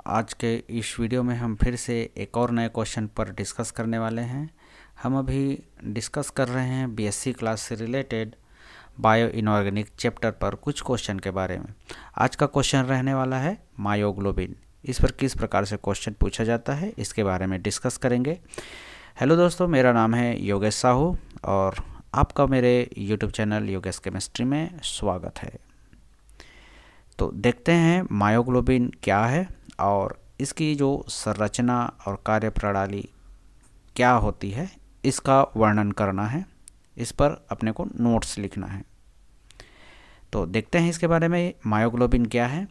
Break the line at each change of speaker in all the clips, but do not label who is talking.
आज के इस वीडियो में हम फिर से एक और नए क्वेश्चन पर डिस्कस करने वाले हैं। हम अभी डिस्कस कर रहे हैं बीएससी क्लास से रिलेटेड बायो इनऑर्गेनिक चैप्टर पर कुछ क्वेश्चन के बारे में। आज का क्वेश्चन रहने वाला है मायोग्लोबिन। इस पर किस प्रकार से क्वेश्चन पूछा जाता है इसके बारे में डिस्कस करेंगे। हेलो दोस्तों, मेरा नाम है योगेश साहू और आपका मेरे यूट्यूब चैनल योगेश केमिस्ट्री में स्वागत है। तो देखते हैं मायोग्लोबिन क्या है और इसकी जो संरचना और कार्यप्रणाली क्या होती है इसका वर्णन करना है। इस पर अपने को नोट्स लिखना है। तो देखते हैं इसके बारे में मायोग्लोबिन क्या है।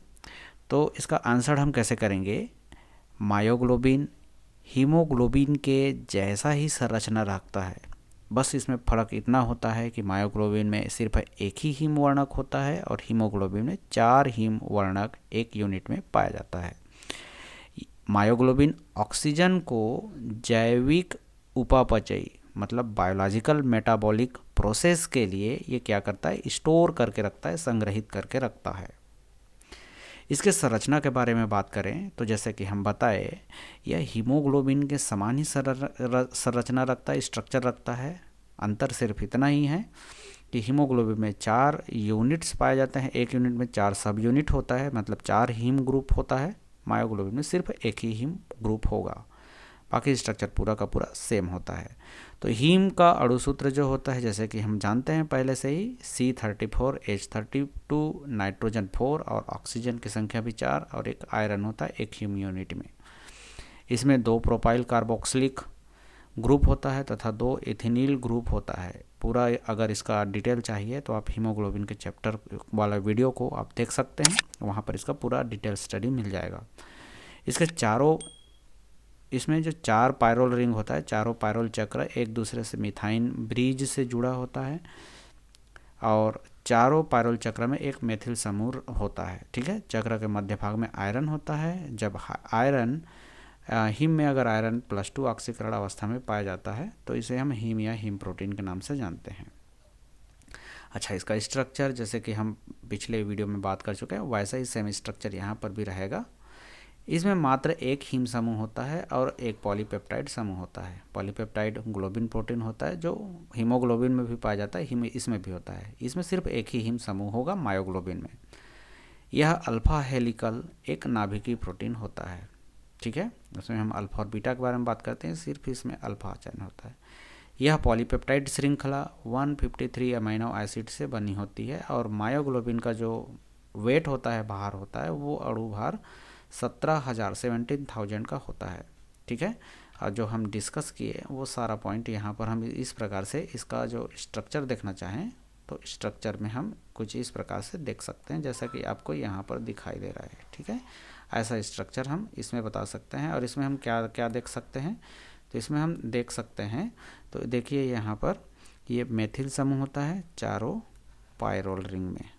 तो इसका आंसर हम कैसे करेंगे। मायोग्लोबिन हीमोग्लोबिन के जैसा ही संरचना रखता है, बस इसमें फ़र्क इतना होता है कि मायोग्लोबिन में सिर्फ एक ही हीम वर्णक होता है और हीमोग्लोबिन में 4 हीम वर्णक एक यूनिट में पाया जाता है। मायोग्लोबिन ऑक्सीजन को जैविक उपापचयी मतलब बायोलॉजिकल मेटाबॉलिक प्रोसेस के लिए ये क्या करता है, स्टोर करके रखता है, संग्रहित करके रखता है। इसके संरचना के बारे में बात करें तो जैसे कि हम बताए, यह हीमोग्लोबिन के समान ही संरचना रखता है, स्ट्रक्चर रखता है। अंतर सिर्फ इतना ही है कि हीमोग्लोबिन में 4 यूनिट्स पाए जाते हैं, एक यूनिट में 4 सब यूनिट होता है, मतलब 4 हीम ग्रुप होता है। मायोग्लोबिन में सिर्फ एक ही हीम ग्रुप होगा, बाकी स्ट्रक्चर पूरा का पूरा सेम होता है। तो हीम का अणुसूत्र जो होता है जैसे कि हम जानते हैं पहले से ही C34 H32, नाइट्रोजन 4 और ऑक्सीजन की संख्या भी 4 और एक आयरन होता है एक हीम यूनिट में। इसमें 2 प्रोपाइल कार्बोक्सिलिक ग्रुप होता है तथा 2 इथिनील ग्रुप होता है। पूरा अगर इसका डिटेल चाहिए तो आप हीमोग्लोबिन के चैप्टर वाला वीडियो को आप देख सकते हैं, वहाँ पर इसका पूरा डिटेल स्टडी मिल जाएगा। इसके चारों इसमें जो 4 पायरोल रिंग होता है, चारों पायरोल चक्र एक दूसरे से मिथाइन ब्रिज से जुड़ा होता है और चारों पायरोल चक्र में एक मेथिल समूह होता है। ठीक है, चक्र के मध्य भाग में आयरन होता है। जब आयरन हीम में अगर आयरन +2 ऑक्सीकरण अवस्था में पाया जाता है तो इसे हम हीम या हीम प्रोटीन के नाम से जानते हैं। अच्छा, इसका स्ट्रक्चर जैसे कि हम पिछले वीडियो में बात कर चुके हैं वैसा ही सेम स्ट्रक्चर यहाँ पर भी रहेगा। इसमें मात्र एक हीम समूह होता है और एक पॉलीपेप्टाइड समूह होता है। पॉलीपेप्टाइड ग्लोबिन प्रोटीन होता है जो हीमोग्लोबिन में भी पाया जाता है, इसमें भी होता है। इसमें सिर्फ एक ही हीम समूह होगा मायोग्लोबिन में। यह अल्फा हेलिकल एक नाभिकीय प्रोटीन होता है। ठीक है, उसमें हम अल्फा और बीटा के बारे में बात करते हैं, सिर्फ इसमें अल्फा चयन होता है। यह पॉलीपेप्टाइड श्रृंखला 153 अमीनो एसिड से बनी होती है और मायोग्लोबिन का जो वेट होता है, भार होता है, वो अणु भार 17,000 का होता है। ठीक है, और जो हम डिस्कस किए वो सारा पॉइंट यहाँ पर हम इस प्रकार से इसका जो स्ट्रक्चर देखना चाहें तो स्ट्रक्चर में हम कुछ इस प्रकार से देख सकते हैं जैसा कि आपको यहाँ पर दिखाई दे रहा है। ठीक है, ऐसा स्ट्रक्चर हम इसमें बता सकते हैं। और इसमें हम क्या क्या देख सकते हैं, तो इसमें हम देख सकते हैं, तो देखिए यहाँ पर ये मेथिल समूह होता है चारों पायरोल रिंग में।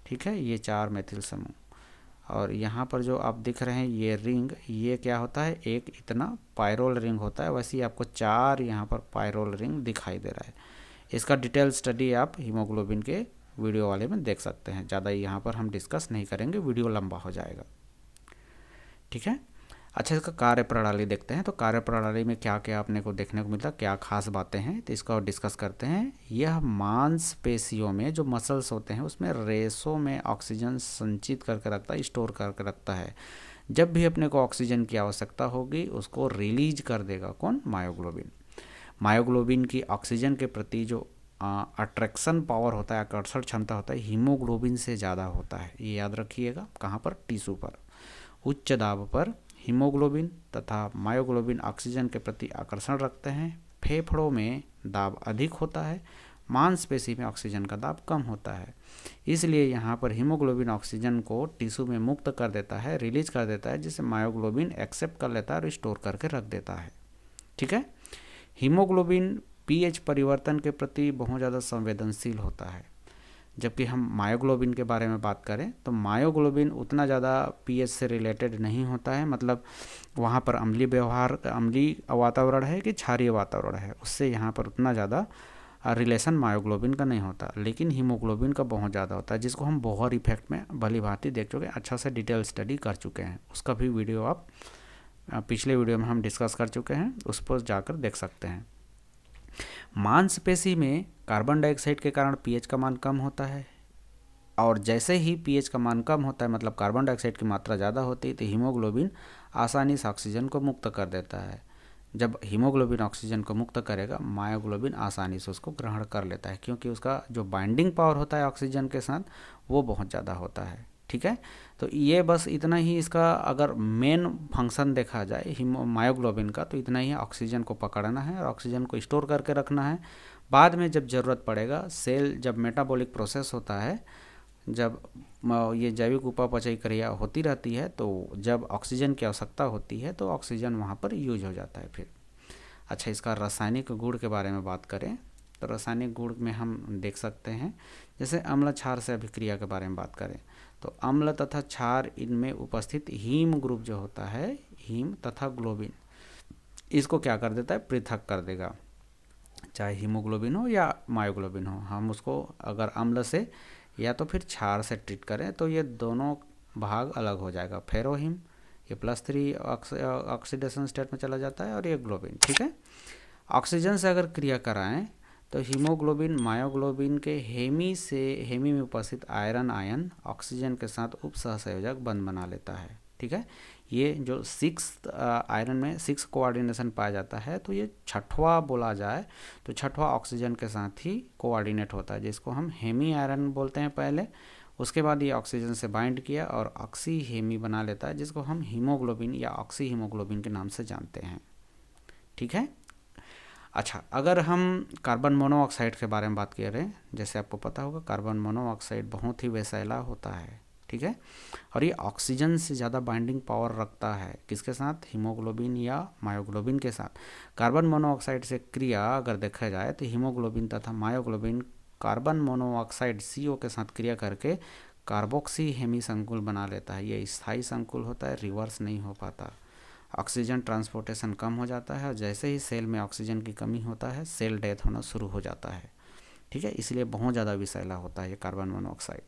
ठीक है, ये 4 मेथिल समूह और यहाँ पर जो आप दिख रहे हैं ये रिंग, ये क्या होता है, एक इतना पायरोल रिंग होता है। वैसे ही आपको 4 यहाँ पर पायरोल रिंग दिखाई दे रहा है। इसका डिटेल स्टडी आप हीमोग्लोबिन के वीडियो वाले में देख सकते हैं। ज़्यादा यहाँ पर हम डिस्कस नहीं करेंगे, वीडियो लंबा हो जाएगा। ठीक है, अच्छा, इसका कार्यप्रणाली देखते हैं। तो कार्यप्रणाली में क्या क्या अपने को देखने को मिलता है, क्या खास बातें हैं, तो इसका डिस्कस करते हैं। यह मांसपेशियों में जो मसल्स होते हैं उसमें रेशों में ऑक्सीजन संचित करके रखता है, स्टोर करके रखता है। जब भी अपने को ऑक्सीजन की आवश्यकता होगी उसको रिलीज कर देगा कौन, मायोग्लोबिन। मायोग्लोबिन की ऑक्सीजन के प्रति जो अट्रैक्शन पावर होता है, आकर्षण क्षमता होता है, हीमोग्लोबिन से ज़्यादा होता है। ये याद रखिएगा। कहाँ पर, टिश्यू पर। उच्च दाब पर हीमोग्लोबिन तथा मायोग्लोबिन ऑक्सीजन के प्रति आकर्षण रखते हैं। फेफड़ों में दाब अधिक होता है, मांसपेशी में ऑक्सीजन का दाब कम होता है। इसलिए यहाँ पर हीमोग्लोबिन ऑक्सीजन को टिश्यू में मुक्त कर देता है, रिलीज कर देता है, जिसे मायोग्लोबिन एक्सेप्ट कर लेता है और स्टोर करके रख देता है। ठीक है, हीमोग्लोबिन पीएच परिवर्तन के प्रति बहुत ज़्यादा संवेदनशील होता है। जबकि हम मायोग्लोबिन के बारे में बात करें तो मायोग्लोबिन उतना ज़्यादा पीएच से रिलेटेड नहीं होता है, मतलब वहाँ पर अम्लीय वातावरण है कि क्षारीय वातावरण है, उससे यहाँ पर उतना ज़्यादा रिलेशन मायोग्लोबिन का नहीं होता, लेकिन हीमोग्लोबिन का बहुत ज़्यादा होता है, जिसको हम बोहर इफेक्ट में भली भांति देख चुके हैं, अच्छा से डिटेल स्टडी कर चुके हैं। उसका भी वीडियो आप पिछले वीडियो में हम डिस्कस कर चुके हैं, उस पर जाकर देख सकते हैं। मांसपेशी में कार्बन डाइऑक्साइड के कारण पीएच का मान कम होता है, और जैसे ही पीएच का मान कम होता है, मतलब कार्बन डाइऑक्साइड की मात्रा ज़्यादा होती है, तो हीमोग्लोबिन आसानी से ऑक्सीजन को मुक्त कर देता है। जब हीमोग्लोबिन ऑक्सीजन को मुक्त करेगा, मायोग्लोबिन आसानी से उसको ग्रहण कर लेता है, क्योंकि उसका जो बाइंडिंग पावर होता है ऑक्सीजन के साथ वो बहुत ज़्यादा होता है। ठीक है, तो ये बस इतना ही इसका अगर मेन फंक्शन देखा जाए मायोग्लोबिन का, तो इतना ही ऑक्सीजन को पकड़ना है और ऑक्सीजन को स्टोर करके रखना है। बाद में जब ज़रूरत पड़ेगा, सेल जब मेटाबॉलिक प्रोसेस होता है, जब ये जैविक उपापचय क्रिया होती रहती है, तो जब ऑक्सीजन की आवश्यकता होती है तो ऑक्सीजन वहाँ पर यूज हो जाता है फिर। अच्छा, इसका रासायनिक गुण के बारे में बात करें तो रासायनिक गुण में हम देख सकते हैं, जैसे अम्ल क्षार से अभिक्रिया के बारे में बात करें तो अम्ल तथा क्षार, इनमें उपस्थित हीम ग्रुप जो होता है, हीम तथा ग्लोबिन, इसको क्या कर देता है, पृथक कर देगा। चाहे हीमोग्लोबिन हो या मायोग्लोबिन हो, हम उसको अगर अम्ल से या तो फिर क्षार से ट्रीट करें तो ये दोनों भाग अलग हो जाएगा। फेरोहीम ये +3 ऑक्सीडेशन स्टेट में चला जाता है, और ये ग्लोबिन। ठीक है, ऑक्सीजन से अगर क्रिया कराएं तो हीमोग्लोबिन मायोग्लोबिन के हेमी में उपस्थित आयरन आयन ऑक्सीजन के साथ उप सहसंयोजक बंध बना लेता है। ठीक है, ये जो 6 आयरन में 6 कोऑर्डिनेशन पाया जाता है, तो ये छठवां बोला जाए तो छठवां ऑक्सीजन के साथ ही कोऑर्डिनेट होता है, जिसको हम हेमी आयरन बोलते हैं पहले। उसके बाद ये ऑक्सीजन से बाइंड किया और ऑक्सी हेमी बना लेता है, जिसको हम हीमोग्लोबिन या ऑक्सी हीमोग्लोबिन के नाम से जानते हैं। ठीक है, अच्छा, अगर हम कार्बन मोनोऑक्साइड के बारे में बात करें, जैसे आपको पता होगा कार्बन मोनोऑक्साइड बहुत ही विषैला होता है। ठीक है, और ये ऑक्सीजन से ज़्यादा बाइंडिंग पावर रखता है, किसके साथ, हीमोग्लोबिन या मायोग्लोबिन के साथ। कार्बन मोनोऑक्साइड से क्रिया अगर देखा जाए तो हीमोग्लोबिन तथा मायोग्लोबिन कार्बन मोनोऑक्साइड CO के साथ क्रिया करके कार्बोक्सी हेमी संकुल बना लेता है। ये स्थायी संकुल होता है, रिवर्स नहीं हो पाता। ऑक्सीजन ट्रांसपोर्टेशन कम हो जाता है, और जैसे ही सेल में ऑक्सीजन की कमी होता है, सेल डेथ होना शुरू हो जाता है। ठीक है, इसलिए बहुत ज़्यादा विषैला होता है ये कार्बन मोनोऑक्साइड।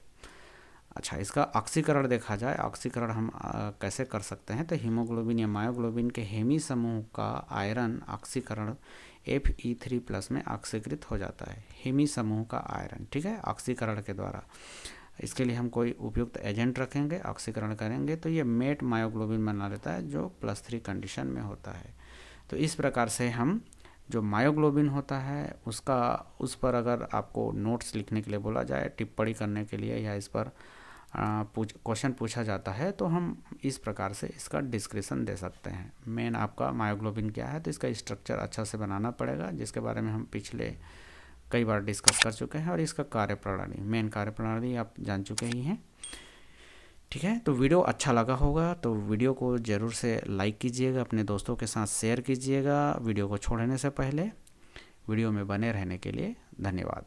अच्छा, इसका ऑक्सीकरण देखा जाए, ऑक्सीकरण हम कैसे कर सकते हैं, तो हीमोग्लोबिन या मायोग्लोबिन के हेमी समूह का आयरन ऑक्सीकरण Fe3+ में ऑक्सीकृत हो जाता है। हेमी समूह का आयरन, ठीक है, ऑक्सीकरण के द्वारा। इसके लिए हम कोई उपयुक्त एजेंट रखेंगे, ऑक्सीकरण करेंगे, तो ये मेट मायोग्लोबिन बना लेता है, जो +3 कंडीशन में होता है। तो इस प्रकार से हम जो मायोग्लोबिन होता है उसका, उस पर अगर आपको नोट्स लिखने के लिए बोला जाए, टिप्पणी करने के लिए, या इस पर क्वेश्चन पूछा जाता है, तो हम इस प्रकार से इसका डिस्क्रिप्शन दे सकते हैं। मेन आपका मायोग्लोबिन क्या है, तो इसका स्ट्रक्चर अच्छा से बनाना पड़ेगा, जिसके बारे में हम पिछले कई बार डिस्कस कर चुके हैं, और इसका कार्यप्रणाली, मेन कार्यप्रणाली आप जान चुके ही हैं। ठीक है, तो वीडियो अच्छा लगा होगा तो वीडियो को ज़रूर से लाइक कीजिएगा, अपने दोस्तों के साथ शेयर कीजिएगा। वीडियो को छोड़ने से पहले वीडियो में बने रहने के लिए धन्यवाद।